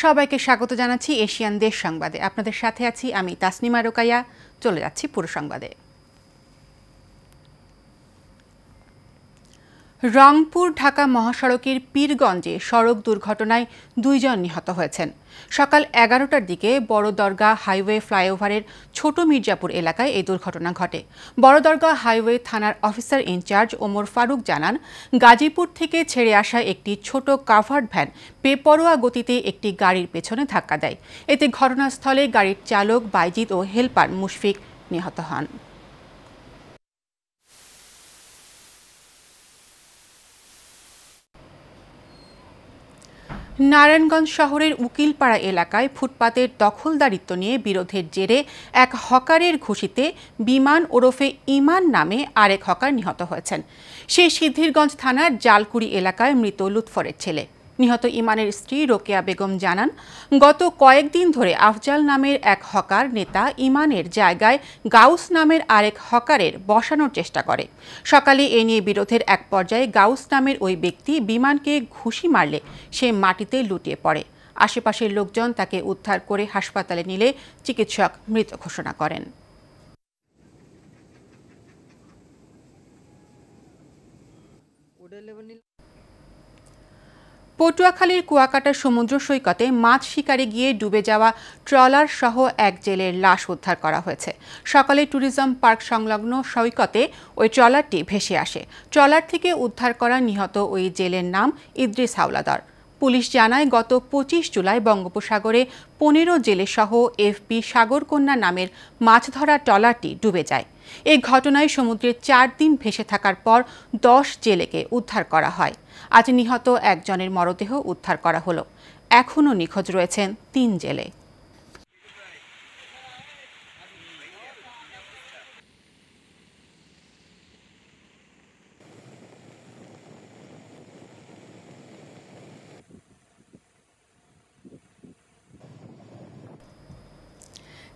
সবাইকে স্বাগত জানাচ্ছি এশিয়ান দেশ সংবাদে। আপনাদের সাথে আছি আমি তাসনিমা রোকাইয়া। চলে যাচ্ছি পুরো সংবাদে। রংপুর ঢাকা মহাসড়কের পীরগঞ্জে সড়ক দুর্ঘটনায় 2 জন নিহত হয়েছেন। সকাল 11টার দিকে বড়দরগা হাইওয়ে ফ্লাইওভারের ছোট মির্জাপুর এলাকায় এই দুর্ঘটনা ঘটে। বড়দরগা হাইওয়ে থানার অফিসার ইনচার্জ ওমর ফারুক জানান, গাজীপুর থেকে ছেড়ে আসা একটি ছোট কাভার্ড ভ্যান বেপরোয়া গতিতে একটি গাড়ির পেছনে ধাক্কা দেয়। এতে ঘটনাস্থলে গাড়ির চালক বাইজিদ ও হেলপার মুশফিক নিহত হন। নারায়ণগঞ্জ শহরের উকিলপাড়া এলাকায় ফুটপাতের দখলদারিত্ব নিয়ে বিরোধের জেরে এক হকারের ঘুষিতে বিমান ওরফে ইমান নামে আরেক হকার নিহত হয়েছেন। সে সিদ্ধিরগঞ্জ থানার জালকুড়ি এলাকায় মৃত লুৎফরের ছেলে। নিহত ইমানের স্ত্রী রোকেয়া বেগম জানান, গত কয়েকদিন ধরে আফজাল নামের এক হকার নেতা ইমানের জায়গায় গাউস নামের আরেক হকারের বসানোর চেষ্টা করে। সকালে এ নিয়ে বিরোধের এক পর্যায়ে গাউস নামের ওই ব্যক্তি বিমানকে ঘুষি মারলে সে মাটিতে লুটিয়ে পড়ে। আশেপাশের লোকজন তাকে উদ্ধার করে হাসপাতালে নিলে চিকিৎসক মৃত ঘোষণা করেন। পটুয়াখালীর কুয়াকাটা সমুদ্র সৈকতে মাছ শিকারে গিয়ে ডুবে যাওয়া ট্রলার সহ এক জেলের লাশ উদ্ধার করা হয়েছে। সকালে ট্যুরিজম পার্ক সংলগ্ন সৈকতে ওই ট্রলারটি ভেসে আসে। ট্রলার থেকে উদ্ধার করা নিহত ওই জেলের নাম ইদ্রিস হাওলাদার। পুলিশ জানায়, গত 25 জুলাই বঙ্গোপসাগরে 15 জেলেসহ এফবি সাগরকন্যা নামের মাছ ধরা ট্রলারটি ডুবে যায়। এই ঘটনায় সমুদ্রে 4 দিন ভেসে থাকার পর 10 জেলেকে উদ্ধার করা হয়। আজ নিহত একজনের মরদেহ উদ্ধার করা হলো। এখনও নিখোঁজ রয়েছেন 3 জেলে।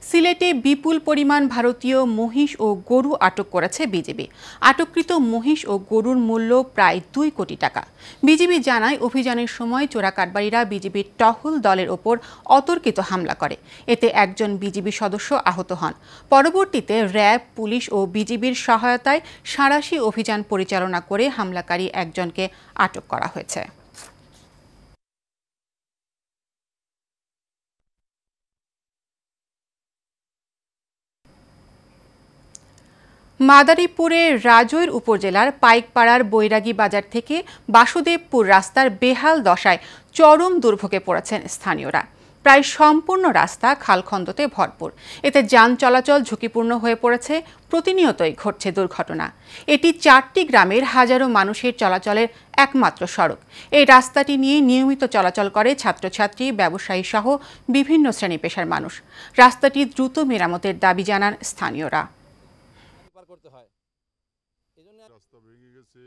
সিলেটে বিপুল পরিমাণ ভারতীয় মহিষ ও গরু আটক করেছে বিজিবি। আটককৃত মহিষ ও গরুর মূল্য প্রায় 2 কোটি টাকা। বিজিবি জানায়, অভিযানের সময় চোরা কারবারিরা বিজিবির টহল দলের ওপর অতর্কিত হামলা করে। এতে একজন বিজিবি সদস্য আহত হন। পরবর্তীতে র্যাব, পুলিশ ও বিজিবির সহায়তায় সাঁড়াশি অভিযান পরিচালনা করে হামলাকারী একজনকে আটক করা হয়েছে। মাদারীপুরের রাজৈর উপজেলার পাইকপাড়ার বৈরাগী বাজার থেকে বাসুদেবপুর রাস্তার বেহাল দশায় চরম দুর্ভোগে পড়েছেন স্থানীয়রা। প্রায় সম্পূর্ণ রাস্তা খালখন্দতে ভরপুর। এতে যান চলাচল ঝুঁকিপূর্ণ হয়ে পড়েছে। প্রতিনিয়তই ঘটছে দুর্ঘটনা। এটি 4টি গ্রামের হাজারো মানুষের চলাচলের একমাত্র সড়ক। এই রাস্তাটি নিয়ে নিয়মিত চলাচল করে ছাত্রছাত্রী, ব্যবসায়ী সহ বিভিন্ন শ্রেণী পেশার মানুষ। রাস্তাটি দ্রুত মেরামতের দাবি জানান স্থানীয়রা। করতে হয়। এজন্য রাস্তা ভেঙে গেছে,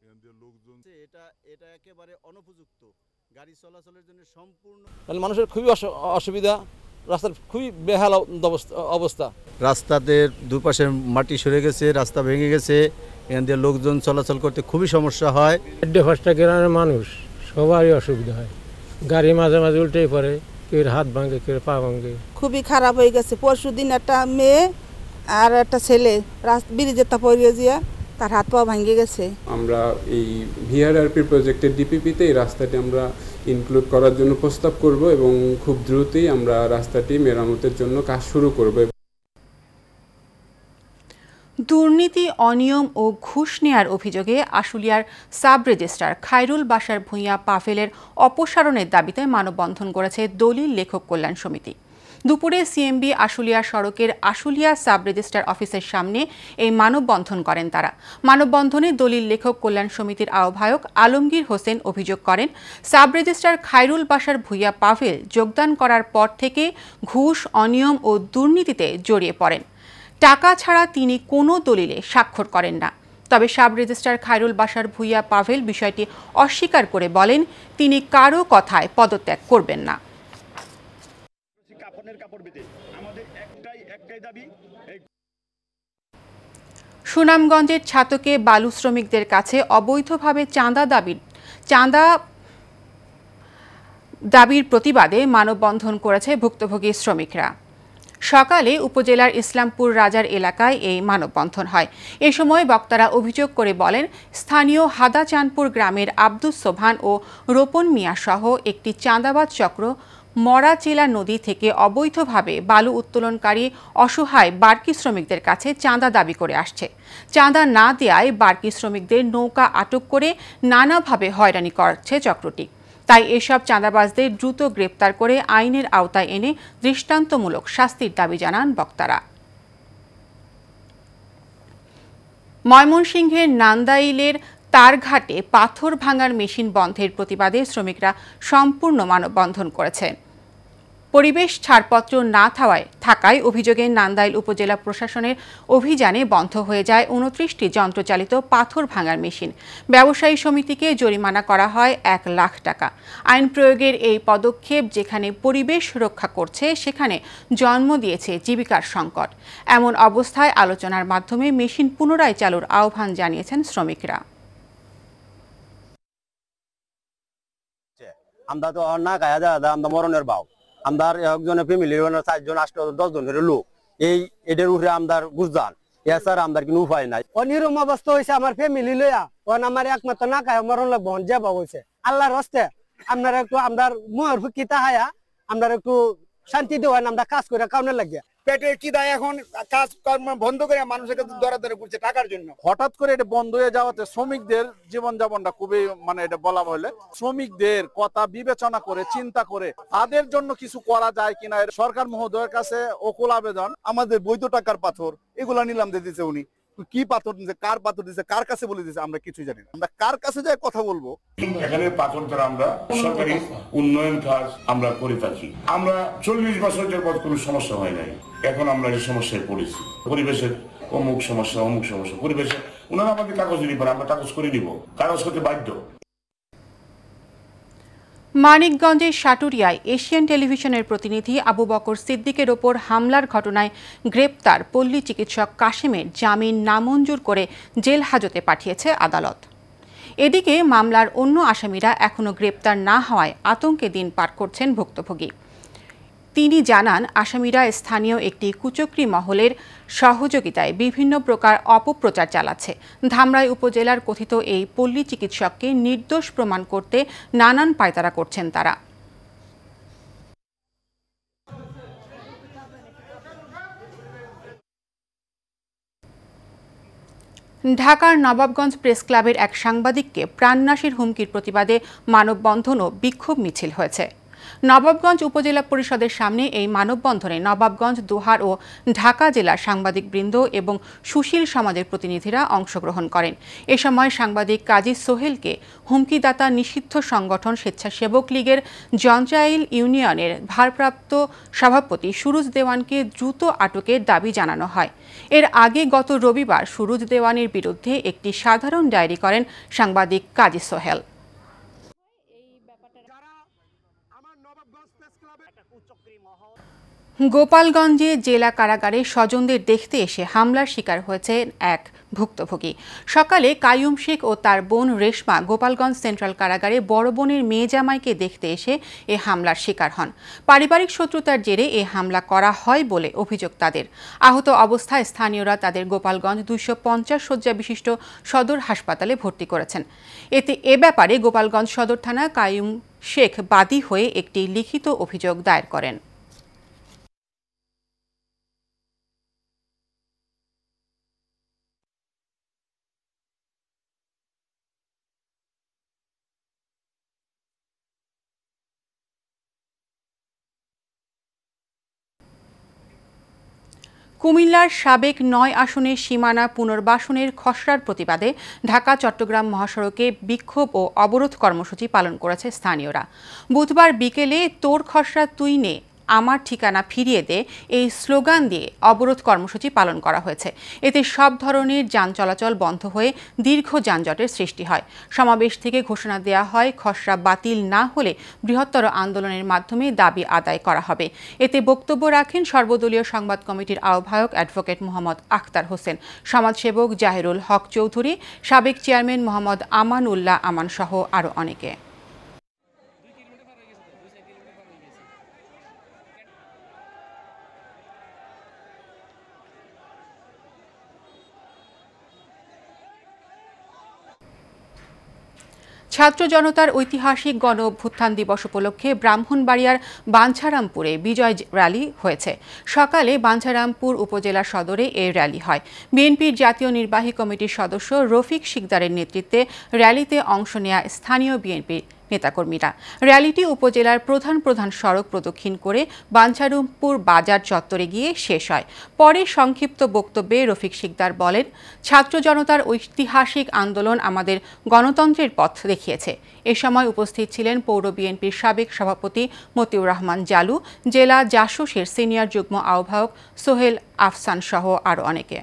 এখান দিয়ে লোকজন এটা একেবারে অনুপযুক্ত গাড়ি চলাচলের জন্য সম্পূর্ণ। তাহলে মানুষের খুবই অসুবিধা, রাস্তার খুবই বেহাল অবস্থা। রাস্তাতে দুপাশে মাটি সরে গেছে, রাস্তা ভেঙে গেছে, এখান দিয়ে লোকজন চলাচল করতে খুবই সমস্যা হয়। 4-5টা গ্রামের মানুষ সবারই অসুবিধা হয়। গাড়ি মাঝে মাঝে উল্টেই পড়ে, কেউ হাত ভাঙে, কেউ পা ভাঙে। খুবই খারাপ হয়ে গেছে। পরশুদিন একটা মেয়ে আর একটা ছেলে ব্রিজের তা পড়িয়ে দিয়ে তার হাত পা ভাঙে গেছে। আমরা এই ভিআরআরপি প্রজেক্টের ডিপিপিতে এই রাস্তাটি আমরা ইনক্লুড করার জন্য প্রস্তাব করব এবং খুব দ্রুতই আমরা রাস্তাটি মেরামতের জন্য কাজ শুরু করব। দুর্নীতি, অনিয়ম ও ঘুষ নেয়ার অভিযোগে আশুলিয়ার সাব রেজিস্ট্রার খায়রুল বাশার ভূঁইয়া পাভেলের অপসারণের দাবিতে মানববন্ধন করেছে দলিল লেখক কল্যাণ সমিতি। দুপুরে সিএমবি আশুলিয়া সড়কের আশুলিয়া সাব রেজিস্ট্রার অফিসের সামনে এই মানববন্ধন করেন তারা। মানববন্ধনে দলিল লেখক কল্যাণ সমিতির আহ্বায়ক আলমগীর হোসেন অভিযোগ করেন, সাব রেজিস্ট্রার খায়রুল বাশার ভূঁইয়া পাভেল যোগদান করার পর থেকে ঘুষ, অনিয়ম ও দুর্নীতিতে জড়িয়ে পড়েন। টাকা ছাড়া তিনি কোনো দলিলে স্বাক্ষর করেন না। তবে সাব রেজিস্ট্রার খায়রুল বাশার ভূঁইয়া পাভেল বিষয়টি অস্বীকার করে বলেন, তিনি কারো কথায় পদত্যাগ করবেন না। সুনামগঞ্জের ছাতকে বালু শ্রমিকদের কাছে অবৈধভাবে চাঁদা দাবির প্রতিবাদে মানববন্ধন করেছে ভুক্তভোগী শ্রমিকরা। সকালে উপজেলার ইসলামপুর রাজার এলাকায় এই মানববন্ধন হয়। এ সময় বক্তারা অভিযোগ করে বলেন, স্থানীয় হাদাচাঁদপুর গ্রামের আব্দুস সোবহান ও রোপন মিয়া সহ একটি চাঁদাবাজ চক্র মরাচেলা নদী থেকে অবৈধভাবে বালু উত্তোলনকারী অসহায় বার্কি শ্রমিকদের কাছে চাঁদা দাবি করে আসছে। চাঁদা না দেওয়ায় বার্কি শ্রমিকদের নৌকা আটক করে নানাভাবে হয়রানি করছে চক্রটি। তাই এসব চাঁদাবাজদের দ্রুত গ্রেপ্তার করে আইনের আওতায় এনে দৃষ্টান্তমূলক শাস্তির দাবি জানান বক্তারা। ময়মনসিংহের নান্দাইলের তারঘাটে পাথর ভাঙার মেশিন বন্ধের প্রতিবাদে শ্রমিকরা সম্পূর্ণ মানববন্ধন করেছে। পরিবেশ ছাড়পত্র না থাকায় অভিযোগে নান্দাইল উপজেলা প্রশাসনের অভিযানে বন্ধ হয়ে যায় ২৯টি যন্ত্রচালিত পাথর ভাঙার মেশিন। ব্যবসায়ী সমিতিকে জরিমানা করা হয় ১ লাখ টাকা। আইন প্রয়োগের এই পদক্ষেপ যেখানে পরিবেশ রক্ষা করছে, সেখানে জন্ম দিয়েছে জীবিকার সংকট। এমন অবস্থায় আলোচনার মাধ্যমে মেশিন পুনরায় চালুর আহ্বান জানিয়েছেন শ্রমিকরা। আমরা তো না গায়া যায়, আমরা মরণের ভাও। আমদার একজনের ফ্যামিলি 4জন 8 10 জনের লোক, এই এদের উপরে আমদার গুজান এছাড়া আমদার কোনো উপায় নাই। অনিরম অবস্থা হয়েছে আমার ফ্যামিলি লইয়া, তখন আমার একমাত্র না খায় মরণ লাগবো যে বাবু হয়েছে। আল্লাহর হস্তে আপনারা একটু আমদার মুহের ফুকিতা হায়া আমরা একটু শান্তি দেওয়ান, আমরা কাজ করে কাউনে লাগিয়া পেটের কি দায় এখন কাজ কর্ম বন্ধ করে মানুষকে দরাদরি করছে টাকার জন্য। হঠাৎ করে এটা বন্ধ হয়ে যাওয়াতে শ্রমিকদের জীবনযাপনটা খুবই এটা বলা হলে শ্রমিকদের কথা বিবেচনা করে চিন্তা করে তাদের জন্য কিছু করা যায় কিনা সরকার মহোদয়ের কাছে ওকুল আবেদন। আমাদের বৈধ টাকার পাথর এগুলা নিলাম দিয়ে দিচ্ছে উনি, কি পাথর দিচ্ছে, কার পাথর দিচ্ছে, কার কাছে বলে দিচ্ছে আমরা কিছুই জানি না। আমরা কার কাছে যাই কথা বলবো? এখানে পাথর দ্বারা আমরা সরকারি উন্নয়ন কাজ আমরা করে থাকি। আমরা 40 বছর যাবত কোনো সমস্যা হয় নাই, এখন আমরা এই সমস্যায় পড়েছি। পরিবেশের অমুক সমস্যা পরিবেশে ওনারা আমাদের কাগজ নিবেন, আমরা কাগজ করে নিব, কাগজ করতে বাধ্য। মানিকগঞ্জের সাটুরিয়ায় এশিয়ান টেলিভিশনের প্রতিনিধি আবু বকর সিদ্দিকের ওপর হামলার ঘটনায় গ্রেপ্তার পল্লী চিকিৎসক কাশেমের জামিন নামঞ্জুর করে জেল হাজতে পাঠিয়েছে আদালত। এদিকে মামলার অন্য আসামিরা এখনও গ্রেপ্তার না হওয়ায় আতঙ্কে দিন পার করছেন ভুক্তভোগী। তিনি জানান, আসামিরা স্থানীয় একটি কুচক্রী মহলের সহযোগিতায় বিভিন্ন প্রকার অপপ্রচার চালাচ্ছে। ধামরাই উপজেলার কথিত এই পল্লী চিকিৎসককে নির্দোষ প্রমাণ করতে নানান পায়তারা করছেন তারা। ঢাকার নবাবগঞ্জ প্রেস ক্লাবের এক সাংবাদিককে প্রাণনাশের হুমকির প্রতিবাদে মানববন্ধন ও বিক্ষোভ মিছিল হয়েছে। নবাবগঞ্জ উপজেলা পরিষদের সামনে এই মানববন্ধনে নবাবগঞ্জ, দোহার ও ঢাকা জেলার সাংবাদিকবৃন্দ এবং সুশীল সমাজের প্রতিনিধিরা অংশগ্রহণ করেন। এ সময় সাংবাদিক কাজী সোহেলকে হুমকিদাতা নিষিদ্ধ সংগঠন স্বেচ্ছাসেবক লীগের জঞ্জাইল ইউনিয়নের ভারপ্রাপ্ত সভাপতি সুরুজ দেওয়ানকে দ্রুত আটকের দাবি জানানো হয়। এর আগে গত রবিবার সুরুজ দেওয়ানের বিরুদ্ধে একটি সাধারণ ডায়েরি করেন সাংবাদিক কাজী সোহেল। গোপালগঞ্জে জেলা কারাগারে স্বজনদের দেখতে এসে হামলার শিকার হয়েছে এক ভুক্তভোগী। সকালে কাইয়ুম শেখ ও তার বোন রেশমা গোপালগঞ্জ সেন্ট্রাল কারাগারে বড় বোনের মেয়ে জামাইকে দেখতে এসে এ হামলার শিকার হন। পারিবারিক শত্রুতার জেরে এ হামলা করা হয় বলে অভিযোগ তাদের। আহত অবস্থায় স্থানীয়রা তাদের গোপালগঞ্জ 250 শয্যা বিশিষ্ট সদর হাসপাতালে ভর্তি করেছেন। এ ব্যাপারে গোপালগঞ্জ সদর থানা কাইয়ুম শেখ বাদী হয়ে একটি লিখিত অভিযোগ দায়ের করেন। কুমিল্লার সাবেক 9 আসনের সীমানা পুনর্বাসনের খসড়ার প্রতিবাদে ঢাকা-চট্টগ্রাম মহাসড়কে বিক্ষোভ ও অবরোধ কর্মসূচি পালন করেছে স্থানীয়রা। বুধবার বিকেলে তোর খসড়া তুই নে, আমার ঠিকানা ফিরিয়ে দে এই স্লোগান দিয়ে অবরোধ কর্মসূচি পালন করা হয়েছে। এতে সব ধরনের যান চলাচল বন্ধ হয়ে দীর্ঘ যানজটের সৃষ্টি হয়। সমাবেশ থেকে ঘোষণা দেওয়া হয়, খসড়া বাতিল না হলে বৃহত্তর আন্দোলনের মাধ্যমে দাবি আদায় করা হবে। এতে বক্তব্য রাখেন সর্বদলীয় সংবাদ কমিটির আহ্বায়ক অ্যাডভোকেট মোহাম্মদ আখতার হোসেন, সমাজসেবক জাহিরুল হক চৌধুরী, সাবেক চেয়ারম্যান মোহাম্মদ আমান উল্লাহ আমান সহ আরও অনেকে। ছাত্র জনতার ঐতিহাসিক গণ অভ্যুত্থান দিবস উপলক্ষে ব্রাহ্মণবাড়িয়ার বাঞ্ছারামপুরে বিজয় র্যালি হয়েছে। সকালে বাঞ্ছারামপুর উপজেলা সদরে এই র্যালি হয়। বিএনপির জাতীয় নির্বাহী কমিটির সদস্য রফিক শিকদারের নেতৃত্বে র্যালিতে অংশ নেয়া স্থানীয় বিএনপি নেতাকর্মীরা। র্যালিটি উপজেলার প্রধান প্রধান সড়ক প্রদক্ষিণ করে বাঞ্ছারামপুর বাজার চত্বরে গিয়ে শেষ হয়। পরে সংক্ষিপ্ত বক্তব্যে রফিক শিকদার বলেন, ছাত্র জনতার ঐতিহাসিক আন্দোলন আমাদের গণতন্ত্রের পথ দেখিয়েছে। এ সময় উপস্থিত ছিলেন পৌর বিএনপির সাবেক সভাপতি মতিউর রহমান জালু, জেলা জাসদের সিনিয়র যুগ্ম আহ্বায়ক সোহেল আফসান সহ আরও অনেকে।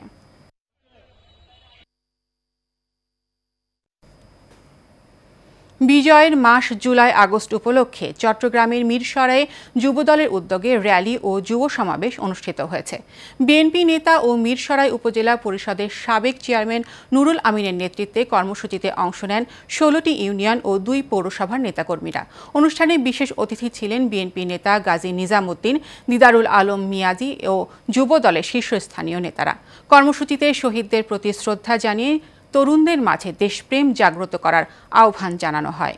বিজয়ের মাস জুলাই আগস্ট উপলক্ষে চট্টগ্রামের মিরসরাইয়ে যুবদলের উদ্যোগে র্যালি ও যুব সমাবেশ অনুষ্ঠিত হয়েছে। বিএনপি নেতা ও মিরসরাই উপজেলা পরিষদের সাবেক চেয়ারম্যান নুরুল আমিনের নেতৃত্বে কর্মসূচিতে অংশ নেন 16টি ইউনিয়ন ও 2 পৌরসভার নেতাকর্মীরা। অনুষ্ঠানে বিশেষ অতিথি ছিলেন বিএনপি নেতা গাজী নিজামুদ্দিন, দিদারুল আলম মিয়াজি ও যুবদলের শীর্ষস্থানীয় নেতারা। কর্মসূচিতে শহীদদের প্রতি শ্রদ্ধা জানিয়ে তরুণদের মাঝে দেশপ্রেম জাগ্রত করার আহ্বান জানানো হয়।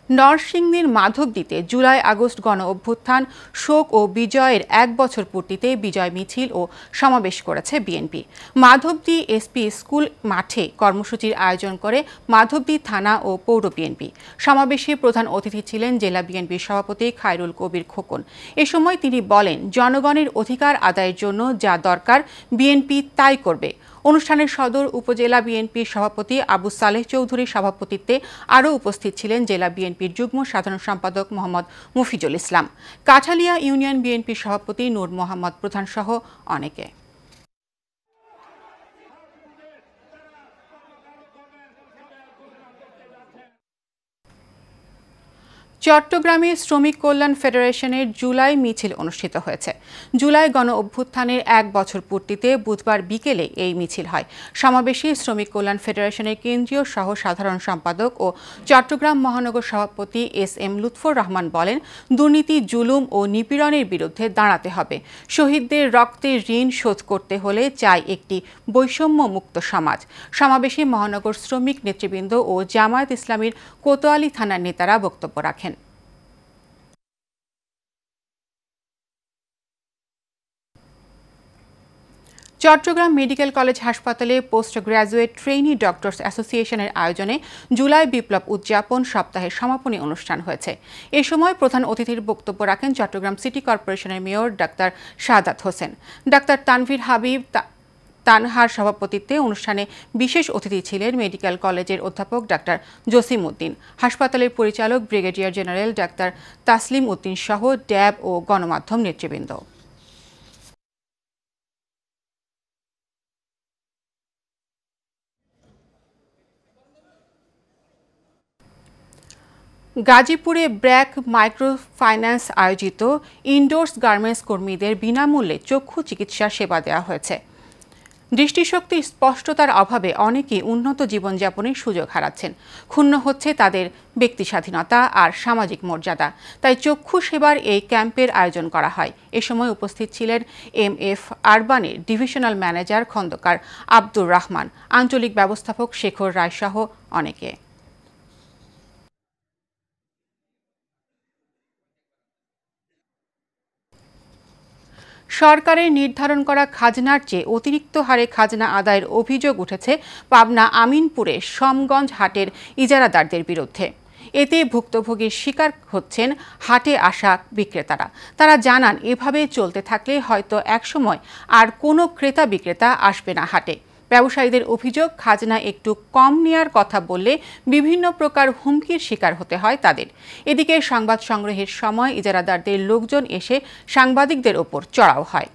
নরসিংদীর মাধবদীতে জুলাই আগস্ট গণ অভ্যুত্থান শোক ও বিজয়ের 1 বছর পূর্তিতে বিজয় মিছিল ও সমাবেশ করেছে বিএনপি। মাধবদী এসপি স্কুল মাঠে কর্মসূচির আয়োজন করে মাধবদী থানা ও পৌর বিএনপি। সমাবেশে প্রধান অতিথি ছিলেন জেলা বিএনপির সভাপতি খায়রুল কবির খোকন। এ সময় তিনি বলেন, জনগণের অধিকার আদায়ের জন্য যা দরকার বিএনপি তাই করবে। অনুষ্ঠানের সদর উপজেলা বিএনপির সভাপতি আবু সালেহ চৌধুরীর সভাপতিত্বে আরও উপস্থিত ছিলেন জেলা বিএনপির যুগ্ম সাধারণ সম্পাদক মোহাম্মদ মফিজুল ইসলাম, কাঠালিয়া ইউনিয়ন বিএনপির সভাপতি নূর মোহাম্মদ প্রধান সহ অনেকে। চট্টগ্রামে শ্রমিক কল্যাণ ফেডারেশনের জুলাই মিছিল অনুষ্ঠিত হয়েছে। জুলাই গণ অভ্যুত্থানের 1 বছর পূর্তিতে বুধবার বিকেলে এই মিছিল হয়। সমাবেশে শ্রমিক কল্যাণ ফেডারেশনের কেন্দ্রীয় সহ সাধারণ সম্পাদক ও চট্টগ্রাম মহানগর সভাপতি এস.এম. লুৎফর রহমান বলেন, দুর্নীতি, জুলুম ও নিপীড়নের বিরুদ্ধে দাঁড়াতে হবে। শহীদদের রক্তের ঋণ শোধ করতে হলে চাই একটি বৈষম্য মুক্ত সমাজ। সমাবেশে মহানগর শ্রমিক নেতৃবৃন্দ ও জামায়াত ইসলামীর কোতোয়ালি থানার নেতারা বক্তব্য রাখেন। চট্টগ্রাম মেডিকেল কলেজ হাসপাতালে পোস্ট গ্র্যাজুয়েট ট্রেইনি ডক্টরস অ্যাসোসিয়েশনের আয়োজনে জুলাই বিপ্লব উদযাপন সপ্তাহের সমাপনী অনুষ্ঠান হয়েছে। এ সময় প্রধান অতিথির বক্তব্য রাখেন চট্টগ্রাম সিটি কর্পোরেশনের mayor doctor Shahadat Hossain. Doctor Tanvir Habib তানহার সভাপতিত্বে অনুষ্ঠানে বিশেষ অতিথি ছিলেন মেডিকেল কলেজের অধ্যাপক ডাক্তার জসিম উদ্দিন, হাসপাতালের পরিচালক brigadier general doctor Taslim Uddin সহ ড্যাব ও গণমাধ্যম নেতৃবৃন্দ। গাজীপুরে ব্র্যাক মাইক্রো ফাইন্যান্স আয়োজিত ইনডোর্স গার্মেন্টস কর্মীদের বিনামূল্যে চক্ষু চিকিৎসা সেবা দেওয়া হয়েছে। দৃষ্টিশক্তির স্পষ্টতার অভাবে অনেকেই উন্নত জীবনযাপনের সুযোগ হারাচ্ছেন। ক্ষুণ্ণ হচ্ছে তাদের ব্যক্তি স্বাধীনতা আর সামাজিক মর্যাদা। তাই চক্ষু সেবার এই ক্যাম্পের আয়োজন করা হয়। এ সময় উপস্থিত ছিলেন MF আরবানের ডিভিশনাল ম্যানেজার খন্দকার আব্দুর রহমান, আঞ্চলিক ব্যবস্থাপক শেখর রায় সহ অনেকে। সরকারের নির্ধারণ করা খাজনার চেয়ে অতিরিক্ত হারে খাজনা আদায়ের অভিযোগ উঠেছে পাবনা আমিনপুরের সমগঞ্জ হাটের ইজারাদারদের বিরুদ্ধে। এতে ভুক্তভোগীর শিকার হচ্ছেন হাটে আসা বিক্রেতারা। তারা জানান, এভাবে চলতে থাকলে হয়তো একসময় আর কোনো ক্রেতা বিক্রেতা আসবে না হাটে। ব্যবসায়ীদের অভিযোগ, খাজনা একটু কম নেয়ার কথা বললে বিভিন্ন প্রকার হুমকির শিকার হতে হয় তাদের। এদিকে সংবাদ সংগ্রহের সময় ইজারাদারদের লোকজন এসে সাংবাদিকদের ওপর চড়াও হয়।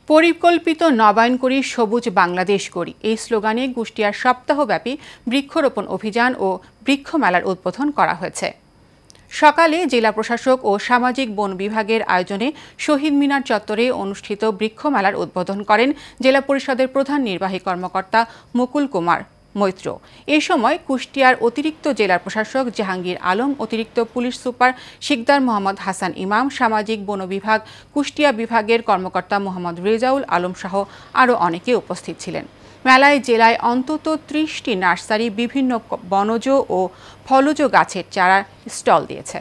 পরিকল্পিত নবায়ন করি, সবুজ বাংলাদেশ গড়ি, এই স্লোগানে কুষ্টিয়ার সপ্তাহব্যাপী বৃক্ষরোপণ অভিযান ও বৃক্ষ মেলার উদ্বোধন করা হয়েছে। সকালে জেলা প্রশাসক ও সামাজিক বন বিভাগের আয়োজনে শহীদ মিনার চত্বরে অনুষ্ঠিত বৃক্ষ মেলার উদ্বোধন করেন জেলা পরিষদের প্রধান নির্বাহী কর্মকর্তা মুকুল কুমার মৈত্র। এ সময় কুষ্টিয়ার অতিরিক্ত জেলা প্রশাসক জাহাঙ্গীর আলম, অতিরিক্ত পুলিশ সুপার শিকদার মোহাম্মদ হাসান ইমাম, সামাজিক বন বিভাগ কুষ্টিয়া বিভাগের কর্মকর্তা মোহাম্মদ রেজাউল আলম সহ আরও অনেকে উপস্থিত ছিলেন। মেলায় জেলায় অন্তত ৩০টি নার্সারি বিভিন্ন বনজ ও ফলজ গাছের চারার স্টল দিয়েছে।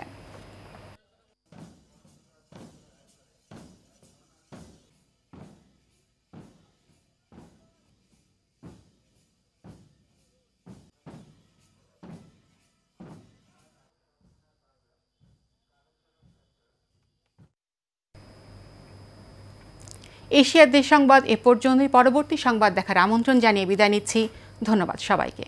এশিয়ার দেশ সংবাদ এ পর্যন্তই। পরবর্তী সংবাদ দেখার আমন্ত্রণ জানিয়ে বিদায় নিচ্ছি। ধন্যবাদ সবাইকে।